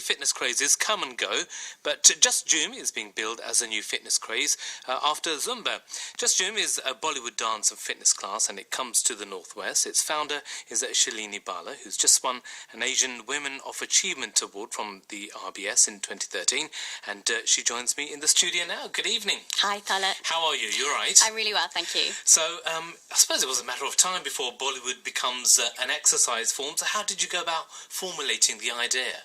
fitness crazes come and go, but JustJhoom is being billed as a new fitness craze after Zumba. JustJhoom is a Bollywood dance and fitness class, and it comes to the Northwest. Its founder is Shalini, Bhalla, who's just won an Asian Women of Achievement Award from the RBS in 2013, and she joins me in the studio now. Good evening. Hi, Talat. How are you? You all right? I'm really well, thank you. So, I suppose it was a matter of time before Bollywood becomes an exercise form. So how did you go about formulating the idea?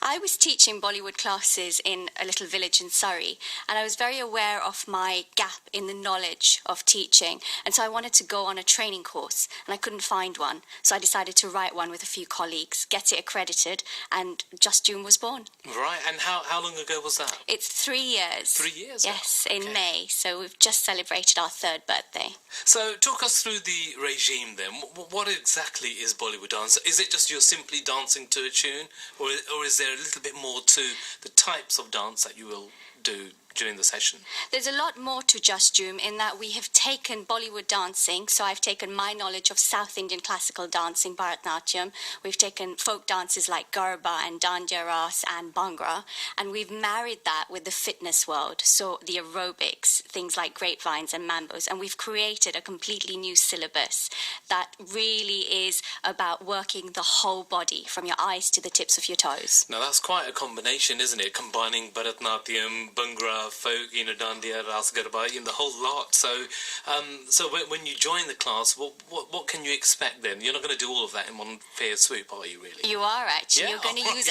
I was teaching Bollywood classes in a little village in Surrey, and I was very aware of my gap in the knowledge of teaching, and so I wanted to go on a training course, and I couldn't find one, so I decided to write one with a few colleagues, get it accredited, and JustJhoom was born. Right, and how long ago was that? It's 3 years. 3 years? Yes, in May, so we've just celebrated our 3rd birthday. So talk us through the regime then. What exactly is Bollywood dance? Is it just you're simply dancing to a tune, or is there a little bit more to the types of dance that you will do during the session? There's a lot more to JustJhoom in that we have taken Bollywood dancing, so I've taken my knowledge of South Indian classical dancing, Bharatanatyam, we've taken folk dances like Garba and Dandiya Ras and Bhangra, and we've married that with the fitness world, so the aerobics, things like grapevines and mambos, and we've created a completely new syllabus that really is about working the whole body, from your eyes to the tips of your toes. Now that's quite a combination, isn't it? Combining Bharatanatyam, Bhangra, folk, Dandiya, Ras, Garba, the whole lot. So, when you join the class, what can you expect then? You're not going to do all of that in one fair swoop, are you? Really? You are actually. Yeah? You're going to use.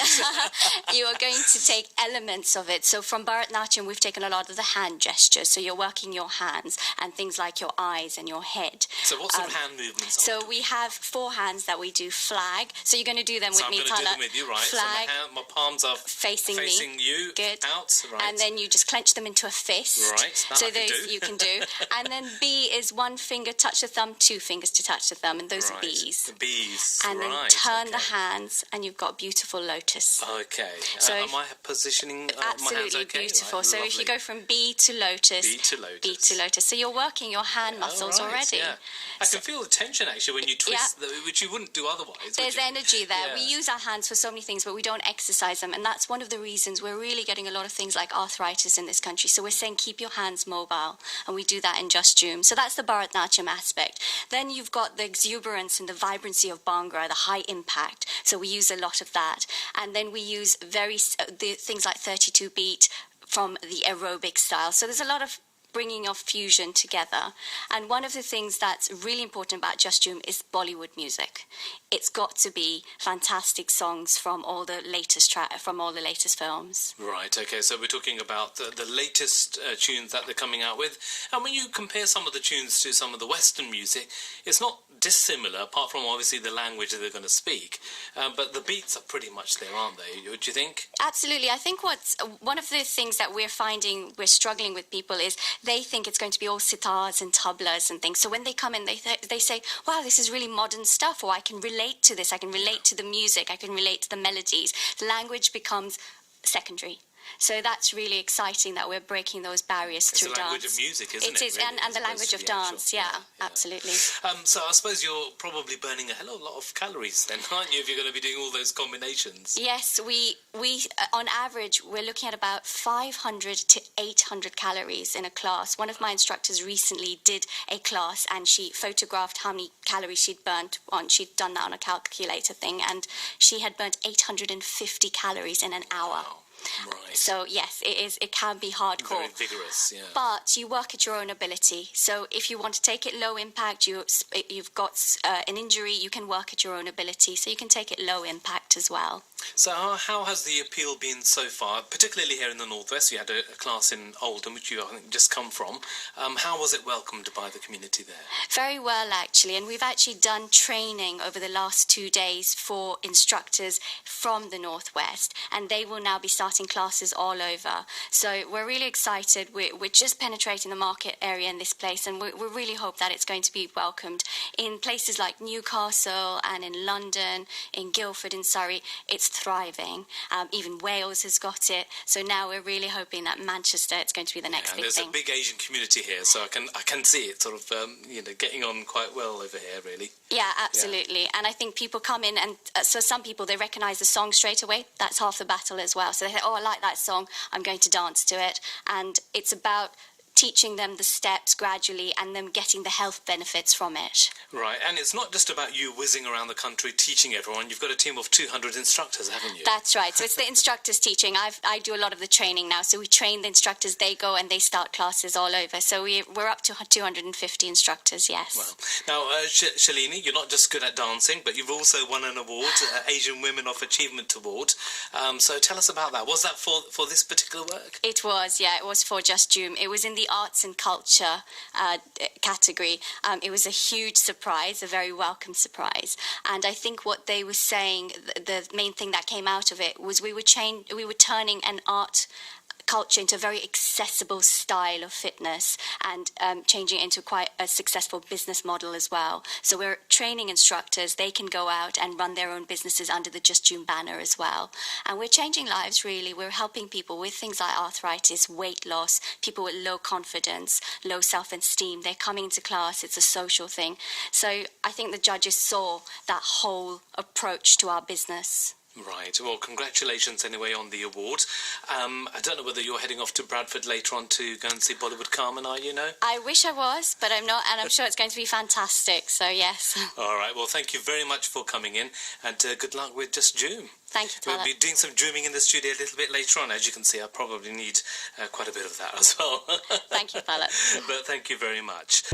You are going to take elements of it. So from Bharatanatyam, we've taken a lot of the hand gestures. So you're working your hands and things like your eyes and your head. So what sort of hand movements? So we have 4 hands that we do. Flag. So you're going to do them with me, Tala. I'm going to do them with you, right? Flag. So my palms are facing you. Good. Out, right? And then you just clench them into a fist. Right. That so I can those do. you can do. And then B is 1 finger touch the thumb, 2 fingers to touch the thumb, and those are B's. The B's. And then turn the hands, and you've got beautiful lotus. Okay. So am I positioning my hands okay? Absolutely beautiful. Right, so lovely. if you go from B to lotus, B to lotus. So you're working your hand muscles already. Yeah. I can feel the tension actually when you twist, which you wouldn't do otherwise. There's energy there. Yeah. We use our hands for so many things, but we don't exercise them, and that's one of the reasons we're really getting a lot of things like arthritis in this country. So we're saying keep your hands mobile, and we do that in JustJhoom. So that's the Bharatanatyam aspect. Then you've got the exuberance and the vibrancy of Bhangra, the high impact. So we use a lot of that, and then we use the things like 32 beat from the aerobic style. So there's a lot of bringing of fusion together. And one of the things that's really important about JustJhoom is Bollywood music. It's got to be fantastic songs from all the latest films. Right, okay, so we're talking about the latest tunes that they're coming out with. And when you compare some of the tunes to some of the Western music, it's not dissimilar, apart from obviously the language that they're going to speak. But the beats are pretty much there, aren't they? Do you think? Absolutely. I think one of the things that we're finding we're struggling with people is they think it's going to be all sitars and tablas and things. So when they come in, they say, wow, this is really modern stuff, or I can relate to this, I can relate to the music, I can relate to the melodies. The language becomes secondary. So that's really exciting that we're breaking those barriers through dance. It's the language of music, isn't it? It is, really, and the language of dance, absolutely. So I suppose you're probably burning a hell of a lot of calories then, aren't you, if you're going to be doing all those combinations? Yes, we on average, we're looking at about 500 to 800 calories in a class. One of my instructors recently did a class, and she photographed how many calories she'd burnt she'd done that on a calculator thing, and she had burnt 850 calories in an hour. Wow. Right. So yes, it can be hardcore. Very vigorous, yeah. But you work at your own ability. So if you want to take it low impact, you've got an injury, you can work at your own ability. So you can take it low impact as well. So how has the appeal been so far, particularly here in the Northwest? You had a class in Oldham, which you I think just come from. How was it welcomed by the community there? Very well, actually. And we've actually done training over the last 2 days for instructors from the Northwest, and they will now be starting classes all over. So we're really excited. We're just penetrating the market area in this place, and we really hope that it's going to be welcomed in places like Newcastle and in London, in Guildford, in Surrey. It's thriving. Even Wales has got it. So now we're really hoping that Manchester, it's going to be the next big thing. There's a big Asian community here, so I can see it sort of getting on quite well over here, really. Yeah, absolutely. Yeah. And I think people come in and so some people, they recognise the song straight away. That's half the battle as well. So they say, oh, I like that song, I'm going to dance to it. And it's about teaching them the steps gradually and them getting the health benefits from it. Right, and it's not just about you whizzing around the country teaching everyone. You've got a team of 200 instructors, haven't you? That's right. So it's the instructors teaching. I do a lot of the training now. So we train the instructors. They go and they start classes all over. So we're up to 250 instructors, yes. Wow. Now, Shalini, you're not just good at dancing, but you've also won an award, Asian Women of Achievement Award. So tell us about that. Was that for this particular work? It was, yeah. It was for JustJhoom. It was in the arts and culture category. It was a huge surprise, a very welcome surprise. And I think what they were saying, the main thing that came out of it was we were turning an art culture into a very accessible style of fitness and changing it into quite a successful business model as well. So we're training instructors. They can go out and run their own businesses under the JustJhoom banner as well. And we're changing lives, really. We're helping people with things like arthritis, weight loss, people with low confidence, low self-esteem. They're coming into class. It's a social thing. So I think the judges saw that whole approach to our business. Right. Well, congratulations anyway on the award. I don't know whether you're heading off to Bradford later on to go and see Bollywood Carmen, are you? I wish I was, but I'm not, and I'm sure it's going to be fantastic, so yes. All right. Well, thank you very much for coming in, and good luck with JustJhoom. Thank you, Bhalla. We'll be doing some Jooming in the studio a little bit later on. As you can see, I probably need quite a bit of that as well. Thank you, Bhalla. But thank you very much.